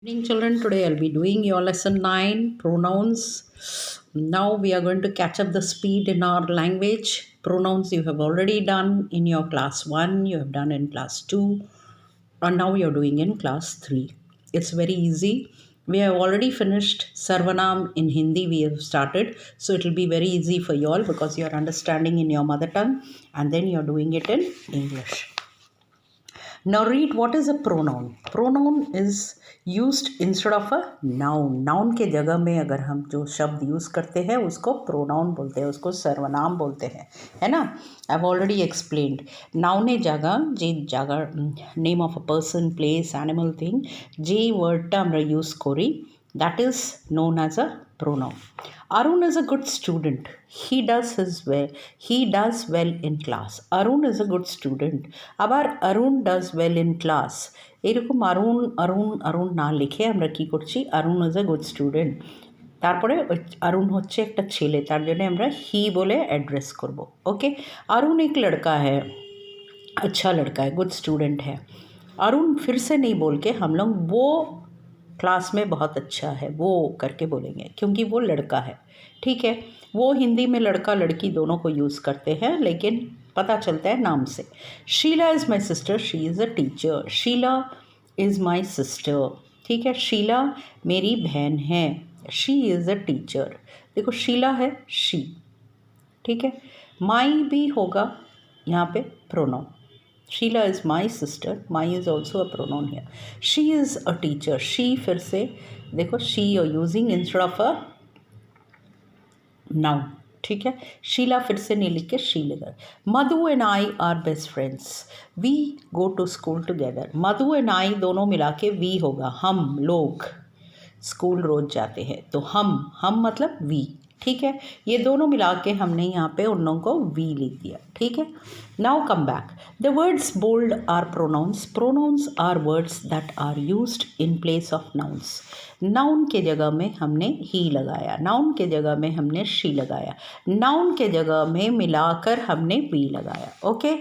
Evening children, today I'll be doing your lesson 9 pronouns. Now we are going to catch up the speed in our language. Pronouns you have already done in your class 1, you have done in class 2, and now you're doing in class 3. It's very easy. We have already finished Sarvanam in Hindi, we have started, so it will be very easy for you all because you are understanding in your mother tongue and then you're doing it in English. Now read what is a pronoun. Pronoun is used instead of a noun. Noun के जगह में अगर हम जो शब्द use करते हैं उसको प्रोनाउन बोलते हैं, उसको सर्वनाम बोलते हैं, है ना. I have already explained. Noun जगह जे जगह name of a person, place, animal, thing जे वर्डटा আমরা यूज করি, that is known as a pronoun. Arun is a good student. He does well in class. Arun is a good student. আবার Arun does well in class. এরকম আরুন না লিখে আমরা কি করছি, Arun is a good student. তারপরে अरुण হচ্ছে একটা ছেলে, তার জন্য আমরা ही বলে অ্যাড্রেস করব. ओके. अरुण एक लड़का है, अच्छा लड़का है, गुड स्टूडेंट है. अरुण फिर से नहीं बोल के हम लोग वो क्लास में बहुत अच्छा है वो करके बोलेंगे क्योंकि वो लड़का है. ठीक है. वो हिंदी में लड़का लड़की दोनों को यूज़ करते हैं लेकिन पता चलता है नाम से. Sheela is my sister, she is a teacher. Sheela is my sister. ठीक है. शीला मेरी बहन है. She is a teacher. देखो शीला है शी. ठीक है. माई भी होगा यहाँ पे pronoun. Sheela is my sister. My is also a pronoun here. She is a teacher. She फिर से देखो she you using instead of a noun. ठीक है. शीला फिर से नहीं लिख के शी लेकर. Madhu and I are best friends. We go to school together. Madhu and I दोनों मिला के वी होगा. हम लोग स्कूल रोज जाते हैं तो हम मतलब वी. ठीक है. ये दोनों मिला के हमने यहाँ पे उन लोगों को वी लिख दिया. ठीक है. Now come back. The words bold are pronouns. Pronouns are words that are used in place of nouns. Noun के जगह में हमने ही लगाया, नाउन के जगह में हमने शी लगाया, नाउन के जगह में मिलाकर हमने वी लगाया. Okay.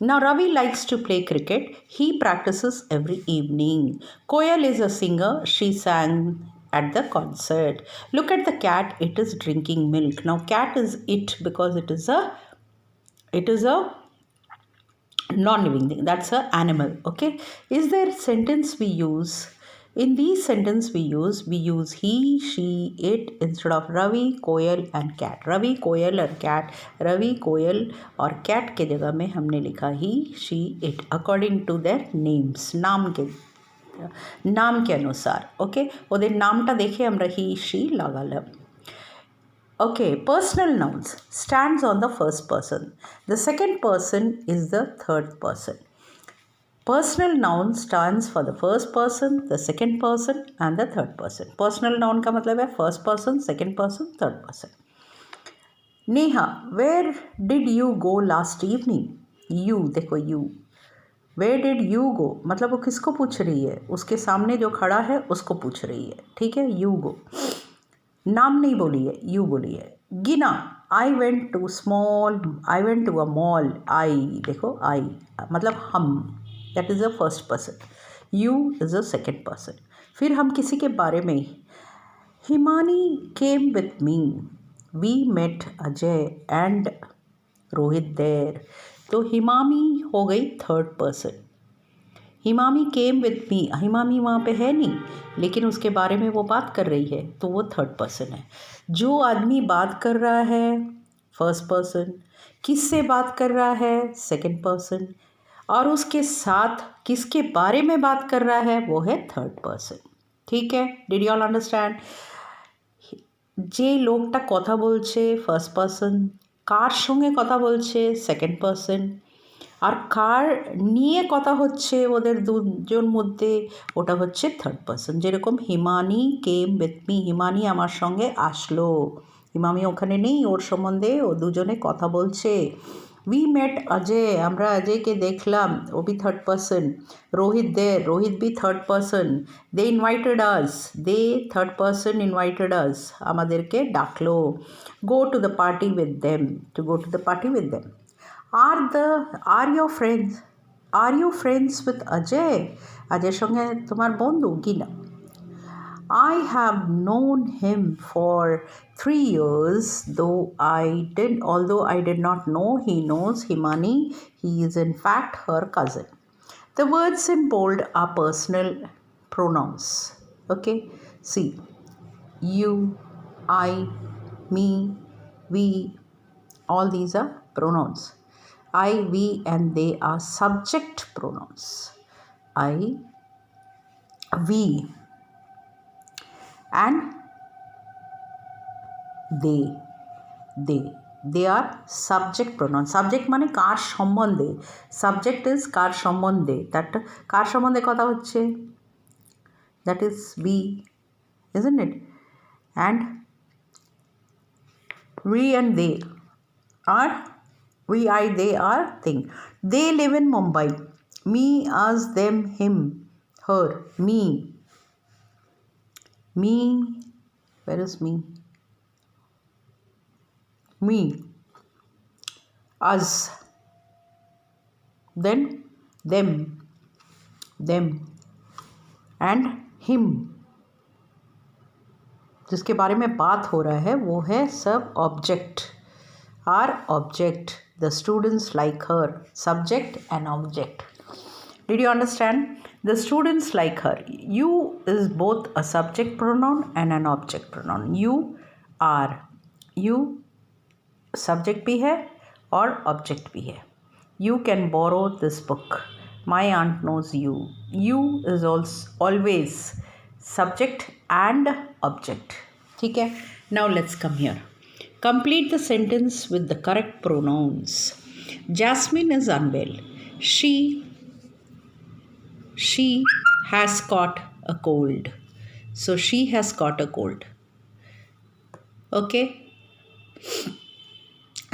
Now Ravi likes to play cricket. He practises every evening. Koyal is a singer. She sang at the concert. Look at the cat, it is drinking milk. Now cat is it because it is a non-living thing, that's a animal. Okay. Is there sentence we use? In these sentence we use he, she, it instead of Ravi, Koyal and cat. Ravi, Koyal और cat. Ravi, Koyal और cat के जगह में हमने लिखा he, she, it according to their names. नाम के अनुसार. ओके. ওদের নামটা দেখে আমরা হি শি লাগালাম. Okay, personal nouns stands on the first person. The second person is the third person. Personal noun stands for the first person, the second person and the third person. Personal noun का मतलब है first person, second person, third person. Neha, where did you go last evening? You, देखो you. Where did you go मतलब वो किसको पूछ रही है, उसके सामने जो खड़ा है उसको पूछ रही है. ठीक है. You go. नाम नहीं बोली है, यू बोली है. गिना. I went to a mall. I देखो आई मतलब हम, that is a first person. You is a second person. फिर हम किसी के बारे में. Himani came with me. We met Ajay and Rohit there. तो हिमामी हो गई third person. Himani came with me. Himani वहाँ पे है नहीं लेकिन उसके बारे में वो बात कर रही है तो वो थर्ड पर्सन है. जो आदमी बात कर रहा है फर्स्ट पर्सन. किससे बात कर रहा है सेकंड पर्सन. और उसके साथ किसके बारे में बात कर रहा है वो है थर्ड पर्सन. ठीक है. Did you all understand? যে লোকটা কথা বলছে ফার্স্ট পারসন, কার সঙ্গে কথা বলছে সেকেন্ড পারসন, আর কার নিয়ে কথা হচ্ছে ওদের দুজন মধ্যে ওটা হচ্ছে থার্ড পারসন. যেরকম Himani came with me, Himani আমার সঙ্গে আসলো. হিমামি ওখানে নেই, ওর সম্বন্ধে ও দুজনে কথা বলছে. वी मेट अजय, আমরা অজয়কে দেখলাম, ও भी third person. Rohit there, Rohit भी third person. They invited us, they third person invited us, আমাদেরকে ডাকলো. Go to the party with them, to go to the party with them. Are your friends with Ajay. Ajay संगे तुम्हार बंधु. गिना. I have known him for 3 years, although I did not know he knows Himani. He is in fact her cousin. The words in bold are personal pronouns. Okay, see, you, I, me, we, all these are pronouns. I, we, and they are subject pronouns. I, we, and they are subject pronouns. Subject মানে কার সম্বন্ধে, subject is কার সম্বন্ধে, that কার সম্বন্ধে কথা হচ্ছে, that is we, isn't it? And we and they are, we, I, they are thing. They live in Mumbai. Me, us, them, him, her. Me, where is me? Me, us, then them, and him. जिसके बारे में बात हो रहा है वो है सब object, or object. The students like her, subject and object. Did you understand? The students like her. You is both a subject pronoun and an object pronoun. You are, you subject भी है और object भी है. You can borrow this book. My aunt knows you. You is also always subject and object. ठीक है? Now let's come here. Complete the sentence with the correct pronouns. Jasmine is unwell. She has caught a cold. So she has caught a cold. Okay?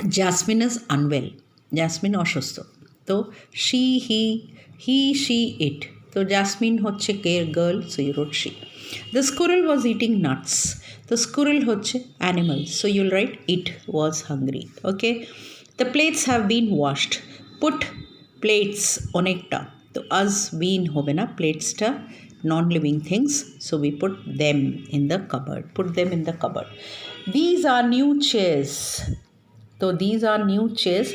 Jasmine is unwell. Jasmine অসুস্থ. তো she, he, she, it. তো Jasmine হচ্ছে girl, so you wrote she. The squirrel was eating nuts. The squirrel হচ্ছে animal, so you'll write it was hungry. Okay? The plates have been washed. Put plates অনেকটা. তো us been হবে না, প্লেটসটা non-living things, so we put them in the cupboard. Put them in the cupboard. These are new chairs. তো these are new chairs.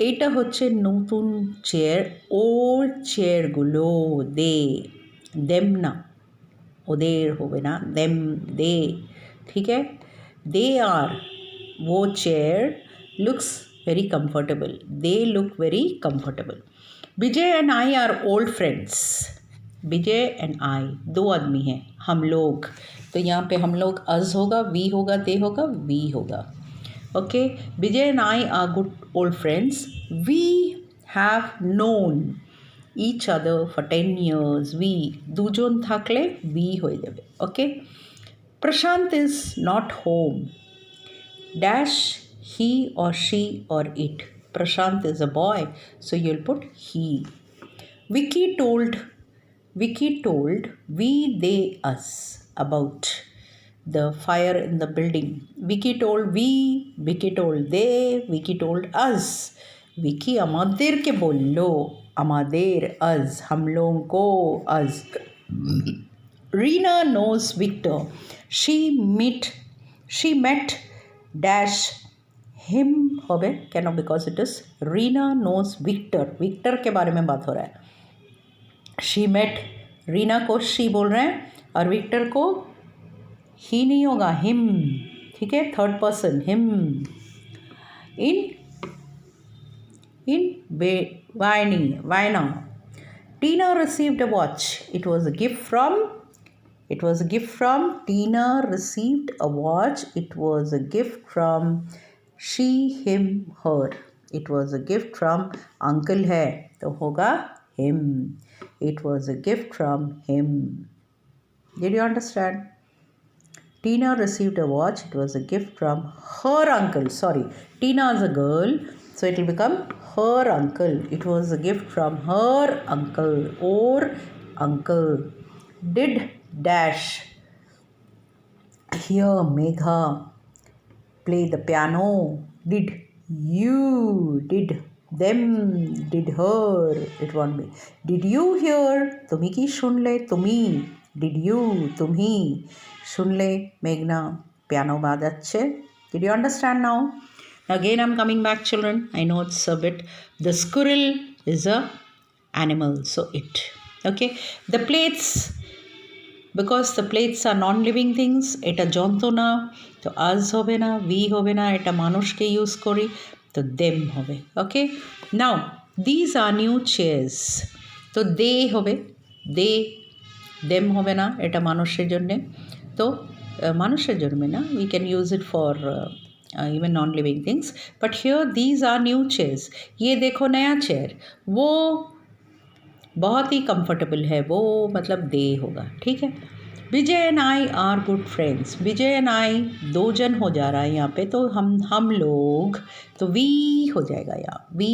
এটা হচ্ছে নতুন chair. Old চেয়ারগুলো them না, ওদের হবে না, দেম, দে. ठीक है? They are, वो chair looks very comfortable. They look very comfortable. Vijay and I are old friends. Vijay and I, दो आदमी हैं, हम लोग. तो यहाँ पे हम लोग us होगा, we होगा, they होगा, we होगा. Okay, Vijay and I are good old friends. We have known each other for 10 years. We, দুজন থাকলে we হয়ে যাবে. Okay, Prashant is not home. Dash, he or she or it. Prashant is a boy, so you'll put he. Vicky told we, they, us about the fire in the building. Vicky told we, Vicky told they, Vicky told us. Vicky আমাদেরকে বললো, আমাদের, us, हम लोगों को, us. Reena knows Victor. She met dash him होबे केनो, because it is Reena knows Victor. Victor के बारे में बात हो रहा है. She met, रीना को she बोल रहे हैं और विक्टर को ही नहीं होगा, him. ठीक है? Third person, him. In Vaina. Tina received a watch. It was a gift from. Tina received a watch. It was a gift from she, him, her. It was a gift from uncle है तो होगा him. It was a gift from him. Did you understand? Tina received a watch. It was a gift from her uncle. Sorry, Tina is a girl, so it will become her uncle. It was a gift from her uncle or uncle. Did dash hear Megha play the piano? Did you? Did them? Did her? It won't be. Did you hear? তুমি কি শুনলে? তুমি. Did you? তুমি শুনলে মেঘনা piano বাজাচ্ছে. Did you understand now? Again, I'm coming back, children. I know it's a bit. The squirrel is a animal, so it. Okay. The plates, because the plates are non-living things, এটা যন্ত্র না, তো আজ হবে না, we হবে না, এটা মানুষকে ইউজ করি, তো them হবে. ওকে, নাও these are new chairs, তো they হবে, they, them হবে না, এটা মানুষের জন্যে, তো মানুষের জন্য না, we can use it for even non-living things, but here these are new chairs. ये देखो नया चेयर, वो बहुत ही कंफर्टेबल है, वो मतलब दे होगा. ठीक है. Vijay and I are good friends. Vijay and I 2 जन हो जा रहा है यहाँ पे, तो हम लोग, तो वी हो जाएगा यहाँ. We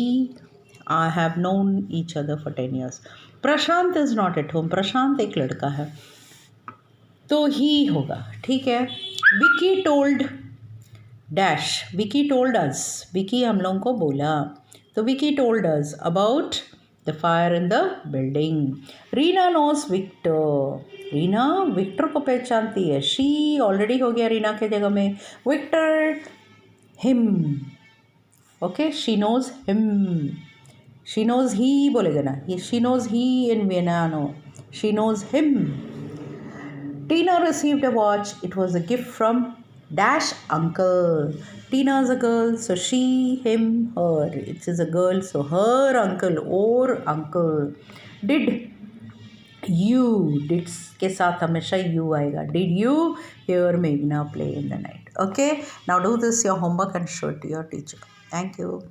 I have known each other for 10 years. Prashant is not at home. Prashant एक लड़का है, तो ही होगा. ठीक है. Vicky told dash. Vicky told us. Vicky हम लोगों को बोला, तो Vicky told us about the fire in the building. Reena knows Victor. Reena Victor को पहचानती है. she already हो गया रीना के जगह में. Victor, him. Okay, she knows him. she knows he बोलेगा ना. she knows he in Vienna. No, she knows him. Tina received a watch. It was a gift from dash uncle. Tina is a girl, so she, him, her. It is a girl, so her uncle or uncle. Did you? Did के साथ हमेशा you आएगा. Did you hear Meghna play in the night? Okay. Now do this your homework and show it to your teacher. Thank you.